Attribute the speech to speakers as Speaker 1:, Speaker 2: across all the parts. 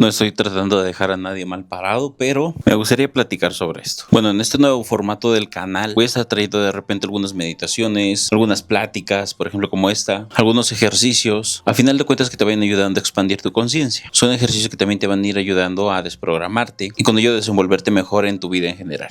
Speaker 1: No estoy tratando de dejar a nadie mal parado, pero me gustaría platicar sobre esto. Bueno, en este nuevo formato del canal voy a estar trayendo de repente algunas meditaciones, algunas pláticas, por ejemplo como esta, algunos ejercicios, a final de cuentas que te vayan ayudando a expandir tu conciencia. Son ejercicios que también te van a ir ayudando a desprogramarte y con ello desenvolverte mejor en tu vida en general.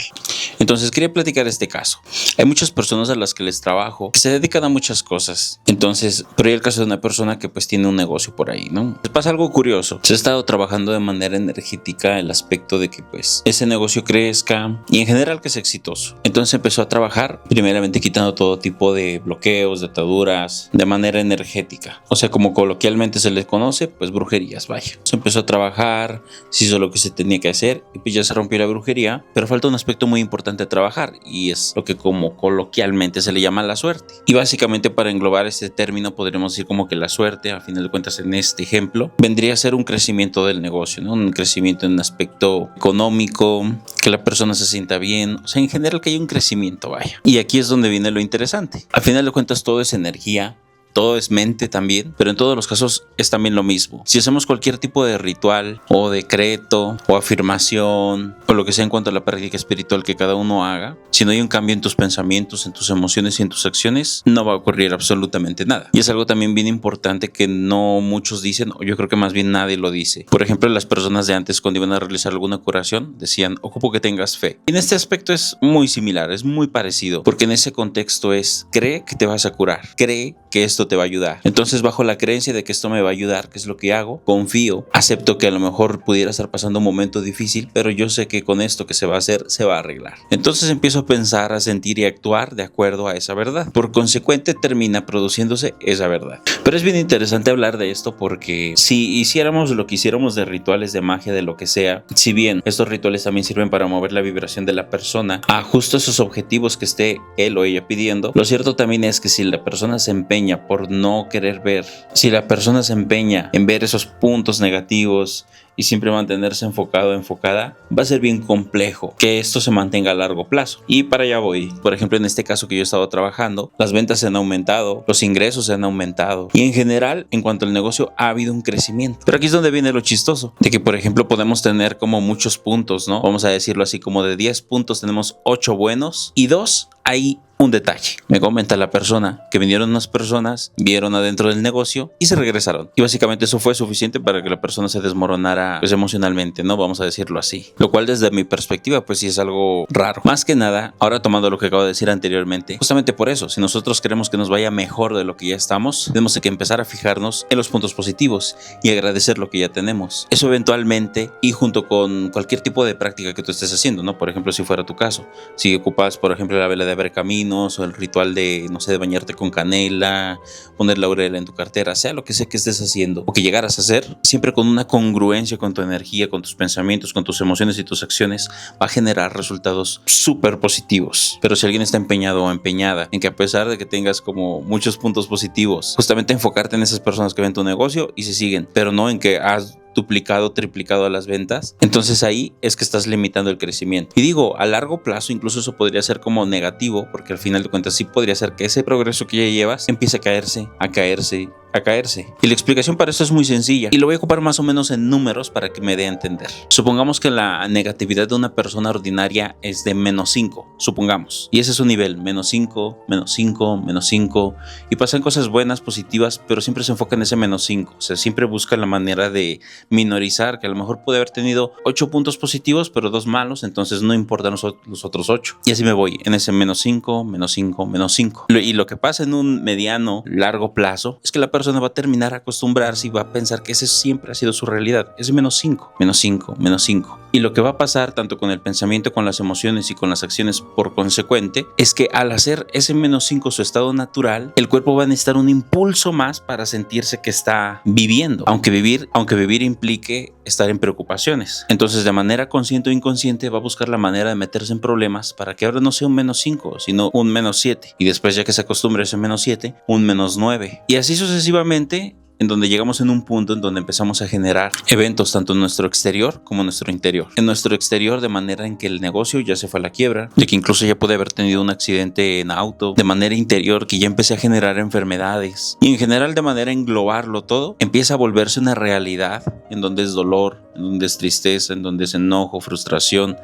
Speaker 1: Entonces quería platicar este caso. Hay muchas personas a las que les trabajo que se dedican a muchas cosas. Entonces, pero hay el caso de una persona que pues tiene un negocio por ahí, ¿no? Les pasa algo curioso. Se ha estado trabajando de manera energética el aspecto de que pues ese negocio crezca y en general que sea exitoso. Entonces empezó a trabajar primeramente quitando todo tipo de bloqueos, de ataduras, de manera energética. O sea, como coloquialmente se les conoce, pues brujerías, vaya. Se empezó a trabajar, se hizo lo que se tenía que hacer y pues ya se rompió la brujería, pero falta un aspecto muy importante a trabajar y es lo que como coloquialmente se le llama la suerte. Y básicamente para englobar este término podríamos decir como que la suerte, a final de cuentas en este ejemplo, vendría a ser un crecimiento del negocio, ¿no? Un crecimiento en un aspecto económico, que la persona se sienta bien, o sea, en general que haya un crecimiento, vaya. Y aquí es donde viene lo interesante. A final de cuentas todo es energía. Todo es mente también, pero en todos los casos es también lo mismo. Si hacemos cualquier tipo de ritual o decreto o afirmación o lo que sea en cuanto a la práctica espiritual que cada uno haga, si no hay un cambio en tus pensamientos, en tus emociones y en tus acciones, no va a ocurrir absolutamente nada. Y es algo también bien importante que no muchos dicen, o yo creo que más bien nadie lo dice. Por ejemplo, las personas de antes cuando iban a realizar alguna curación decían, ocupo que tengas fe. Y en este aspecto es muy similar, es muy parecido, porque en ese contexto es, cree que te vas a curar, cree que esto te va a ayudar. Entonces, bajo la creencia de que esto me va a ayudar, ¿qué es lo que hago? Confío, acepto que a lo mejor pudiera estar pasando un momento difícil, pero yo sé que con esto que se va a hacer, se va a arreglar. Entonces empiezo a pensar, a sentir y a actuar de acuerdo a esa verdad. Por consecuente, termina produciéndose esa verdad. Pero es bien interesante hablar de esto porque si hiciéramos lo que hiciéramos de rituales, de magia, de lo que sea, si bien estos rituales también sirven para mover la vibración de la persona a justo esos objetivos que esté él o ella pidiendo, lo cierto también es que si la persona se empeña por no querer ver, si la persona se empeña en ver esos puntos negativos y siempre mantenerse enfocado o enfocada, va a ser bien complejo que esto se mantenga a largo plazo. Y para allá voy. Por ejemplo, en este caso que yo he estado trabajando, las ventas se han aumentado, los ingresos se han aumentado y en general, en cuanto al negocio, ha habido un crecimiento. Pero aquí es donde viene lo chistoso, de que por ejemplo podemos tener como muchos puntos, ¿no? Vamos a decirlo así, como de 10 puntos tenemos 8 buenos y 2 hay un detalle. Me comenta la persona que vinieron unas personas, vieron adentro del negocio y se regresaron. Y básicamente eso fue suficiente para que la persona se desmoronara pues emocionalmente, ¿no? Vamos a decirlo así. Lo cual desde mi perspectiva pues sí es algo raro. Más que nada, ahora tomando lo que acabo de decir anteriormente, justamente por eso, si nosotros queremos que nos vaya mejor de lo que ya estamos, tenemos que empezar a fijarnos en los puntos positivos y agradecer lo que ya tenemos. Eso eventualmente y junto con cualquier tipo de práctica que tú estés haciendo, ¿no? Por ejemplo, si fuera tu caso, si ocupas por ejemplo la vela de abre camino o el ritual de, no sé, de bañarte con canela, poner laurel en tu cartera, sea lo que sea que estés haciendo o que llegaras a hacer, siempre con una congruencia con tu energía, con tus pensamientos, con tus emociones y tus acciones, va a generar resultados súper positivos. Pero si alguien está empeñado o empeñada en que a pesar de que tengas como muchos puntos positivos, justamente enfocarte en esas personas que ven tu negocio y se siguen, pero no en que has duplicado, triplicado a las ventas, entonces ahí es que estás limitando el crecimiento. Y digo, a largo plazo incluso eso podría ser como negativo, porque al final de cuentas sí podría ser que ese progreso que ya llevas empiece a caerse, a caerse, a caerse. Y la explicación para eso es muy sencilla y lo voy a ocupar más o menos en números para que me dé a entender. Supongamos que la negatividad de una persona ordinaria es de -5, supongamos, y ese es su nivel, -5, -5, -5, y pasan cosas buenas, positivas, pero siempre se enfoca en ese -5, o sea, siempre busca la manera de minorizar, que a lo mejor puede haber tenido 8 puntos positivos, pero 2 malos, entonces no importan los otros 8. Y así me voy, en ese -5, -5, -5. Y lo que pasa en un mediano, largo plazo, es que la persona va a terminar a acostumbrarse y va a pensar que ese siempre ha sido su realidad, ese -5, -5, -5. Y lo que va a pasar tanto con el pensamiento, con las emociones y con las acciones por consecuente, es que al hacer ese -5 su estado natural, el cuerpo va a necesitar un impulso más para sentirse que está viviendo, aunque vivir implique estar en preocupaciones. Entonces, de manera consciente o inconsciente, va a buscar la manera de meterse en problemas para que ahora no sea un -5, sino un -7. Y después, ya que se acostumbre a ese -7, un -9. Y así sucesivamente, en donde llegamos en un punto en donde empezamos a generar eventos tanto en nuestro exterior como en nuestro interior. En nuestro exterior, de manera en que el negocio ya se fue a la quiebra, de que incluso ya pude haber tenido un accidente en auto. De manera interior, que ya empecé a generar enfermedades. Y en general, de manera a englobarlo todo, empieza a volverse una realidad en donde es dolor, en donde es tristeza, en donde es enojo, frustración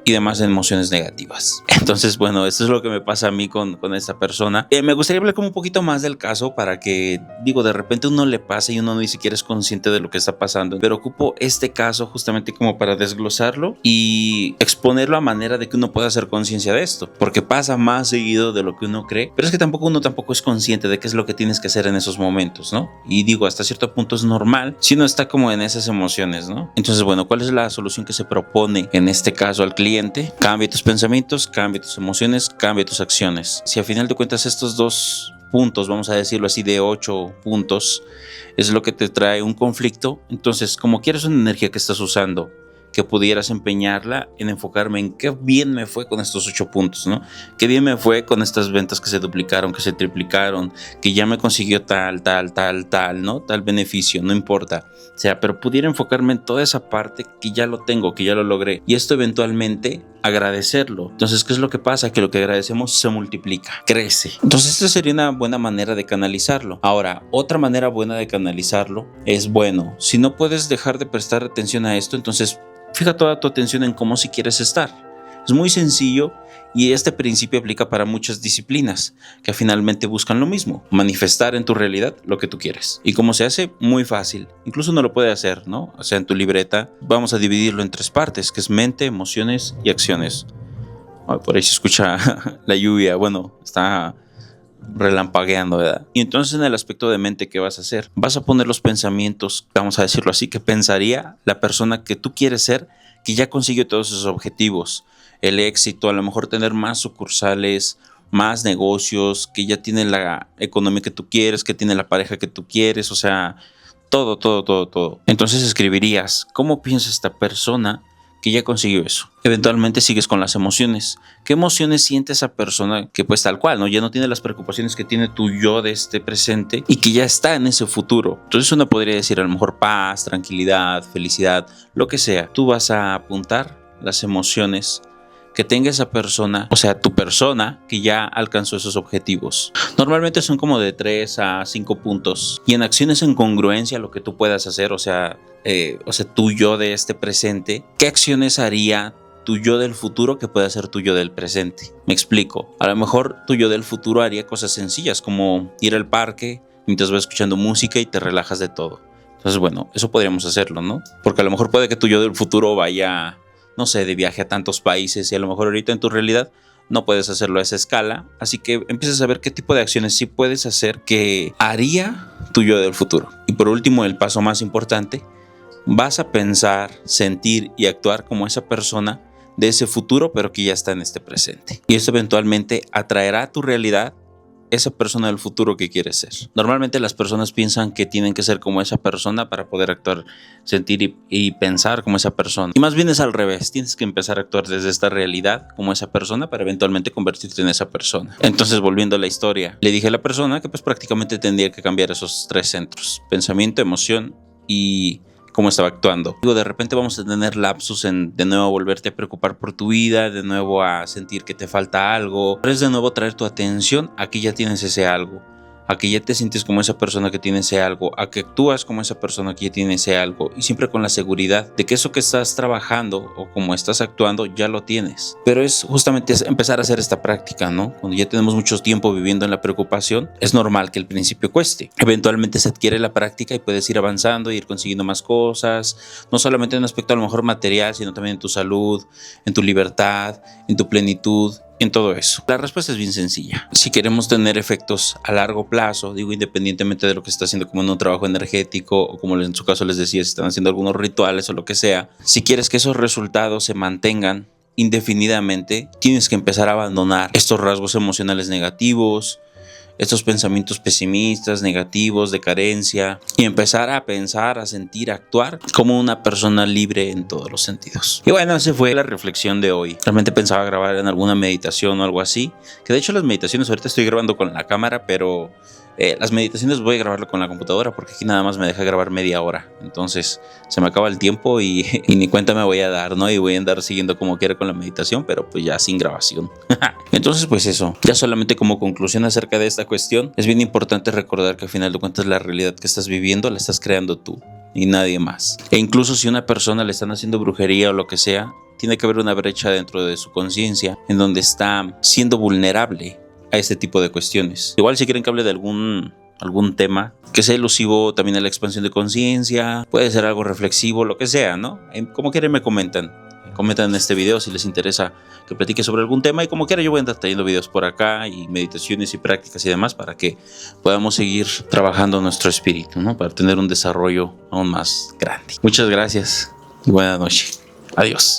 Speaker 1: y demás emociones negativas. Entonces, bueno, esto es lo que me pasa a mí con esta persona. Me gustaría hablar como un poquito más del caso para que, de repente uno le pasa y uno ni siquiera es consciente de lo que está pasando, pero ocupo este caso justamente como para desglosarlo y exponerlo a manera de que uno pueda hacer conciencia de esto, porque pasa más seguido de lo que uno cree, pero es que uno tampoco es consciente de qué es lo que tienes que hacer en esos momentos, ¿no? Y hasta cierto punto es normal si uno está como en esas emociones, ¿no? Entonces, bueno, ¿cuál es la solución que se propone en este caso al cliente? Cambia tus pensamientos, cambia tus emociones, cambia tus acciones. Si a final de cuentas estos 2 puntos, vamos a decirlo así, de 8 puntos, es lo que te trae un conflicto, entonces como quieres una energía que estás usando, que pudieras empeñarla en enfocarme en qué bien me fue con estos 8 puntos, ¿no? Qué bien me fue con estas ventas que se duplicaron, que se triplicaron, que ya me consiguió tal, ¿no? Tal beneficio, no importa. O sea, pero pudiera enfocarme en toda esa parte que ya lo tengo, que ya lo logré. Y esto eventualmente agradecerlo. Entonces, ¿qué es lo que pasa? Que lo que agradecemos se multiplica, crece. Entonces, esta sería una buena manera de canalizarlo. Ahora, otra manera buena de canalizarlo es, bueno, si no puedes dejar de prestar atención a esto, entonces fija toda tu atención en cómo si quieres estar. Es muy sencillo y este principio aplica para muchas disciplinas que finalmente buscan lo mismo, manifestar en tu realidad lo que tú quieres. ¿Y cómo se hace? Muy fácil. Incluso uno lo puede hacer, ¿no? O sea, en tu libreta vamos a dividirlo en 3 partes, que es mente, emociones y acciones. Por ahí se escucha la lluvia, bueno, está relampagueando, ¿verdad? Y entonces en el aspecto de mente, ¿qué vas a hacer? Vas a poner los pensamientos, vamos a decirlo así, que pensaría la persona que tú quieres ser, que ya consiguió todos esos objetivos, el éxito, a lo mejor tener más sucursales, más negocios, que ya tiene la economía que tú quieres, que tiene la pareja que tú quieres, o sea, todo. Entonces escribirías, ¿cómo piensa esta persona que ya consiguió eso? Eventualmente sigues con las emociones. ¿Qué emociones siente esa persona que pues tal cual, ¿no? Ya no tiene las preocupaciones que tiene tu yo de este presente y que ya está en ese futuro? Entonces uno podría decir a lo mejor paz, tranquilidad, felicidad, lo que sea. Tú vas a apuntar las emociones que tenga esa persona, o sea, tu persona que ya alcanzó esos objetivos. Normalmente son como de 3 a 5 puntos. Y en acciones en congruencia, lo que tú puedas hacer, o sea, tu yo de este presente, ¿qué acciones haría tu yo del futuro que pueda ser tu yo del presente? Me explico. A lo mejor tu yo del futuro haría cosas sencillas como ir al parque mientras vas escuchando música y te relajas de todo. Entonces, bueno, eso podríamos hacerlo, ¿no? Porque a lo mejor puede que tu yo del futuro vaya, no sé, de viaje a tantos países y a lo mejor ahorita en tu realidad no puedes hacerlo a esa escala, así que empiezas a ver qué tipo de acciones sí puedes hacer que haría tu yo del futuro. Y por último, el paso más importante, vas a pensar, sentir y actuar como esa persona de ese futuro, pero que ya está en este presente. Y eso eventualmente atraerá a tu realidad esa persona del futuro que quieres ser. Normalmente las personas piensan que tienen que ser como esa persona para poder actuar, sentir y pensar como esa persona. Y más bien es al revés. Tienes que empezar a actuar desde esta realidad como esa persona para eventualmente convertirte en esa persona. Entonces, volviendo a la historia, le dije a la persona que pues prácticamente tendría que cambiar esos 3 centros: pensamiento, emoción y cómo estaba actuando. De repente vamos a tener lapsus en de nuevo volverte a preocupar por tu vida, de nuevo a sentir que te falta algo. Pero es de nuevo traer tu atención a que ya tienes ese algo, a que ya te sientes como esa persona que tiene ese algo, a que actúas como esa persona que ya tiene ese algo, y siempre con la seguridad de que eso que estás trabajando o como estás actuando ya lo tienes. Pero es justamente empezar a hacer esta práctica, ¿no? Cuando ya tenemos mucho tiempo viviendo en la preocupación, es normal que al principio cueste. Eventualmente se adquiere la práctica y puedes ir avanzando e ir consiguiendo más cosas, no solamente en un aspecto a lo mejor material, sino también en tu salud, en tu libertad, en tu plenitud, en todo eso. La respuesta es bien sencilla. Si queremos tener efectos a largo plazo, digo, independientemente de lo que se está haciendo como en un trabajo energético o como en su caso les decía, si están haciendo algunos rituales o lo que sea, si quieres que esos resultados se mantengan indefinidamente, tienes que empezar a abandonar estos rasgos emocionales negativos, estos pensamientos pesimistas, negativos, de carencia, y empezar a pensar, a sentir, a actuar como una persona libre en todos los sentidos. Y bueno, esa fue la reflexión de hoy. Realmente pensaba grabar en alguna meditación o algo así, que de hecho las meditaciones ahorita estoy grabando con la cámara, pero Las meditaciones voy a grabarlo con la computadora porque aquí nada más me deja grabar media hora. Entonces se me acaba el tiempo y ni cuenta me voy a dar, ¿no? Y voy a andar siguiendo como quiera con la meditación, pero pues ya sin grabación. Entonces pues eso, ya solamente como conclusión acerca de esta cuestión, es bien importante recordar que al final de cuentas la realidad que estás viviendo la estás creando tú y nadie más. E incluso si a una persona le están haciendo brujería o lo que sea, tiene que haber una brecha dentro de su conciencia en donde está siendo vulnerable a este tipo de cuestiones. Igual si quieren que hable de algún tema que sea elusivo también a la expansión de conciencia, puede ser algo reflexivo, lo que sea, ¿no? Como quieren me comentan en este video si les interesa que platique sobre algún tema, y como quiera yo voy a andar trayendo videos por acá y meditaciones y prácticas y demás para que podamos seguir trabajando nuestro espíritu, ¿no? Para tener un desarrollo aún más grande. Muchas gracias y buena noche. Adiós.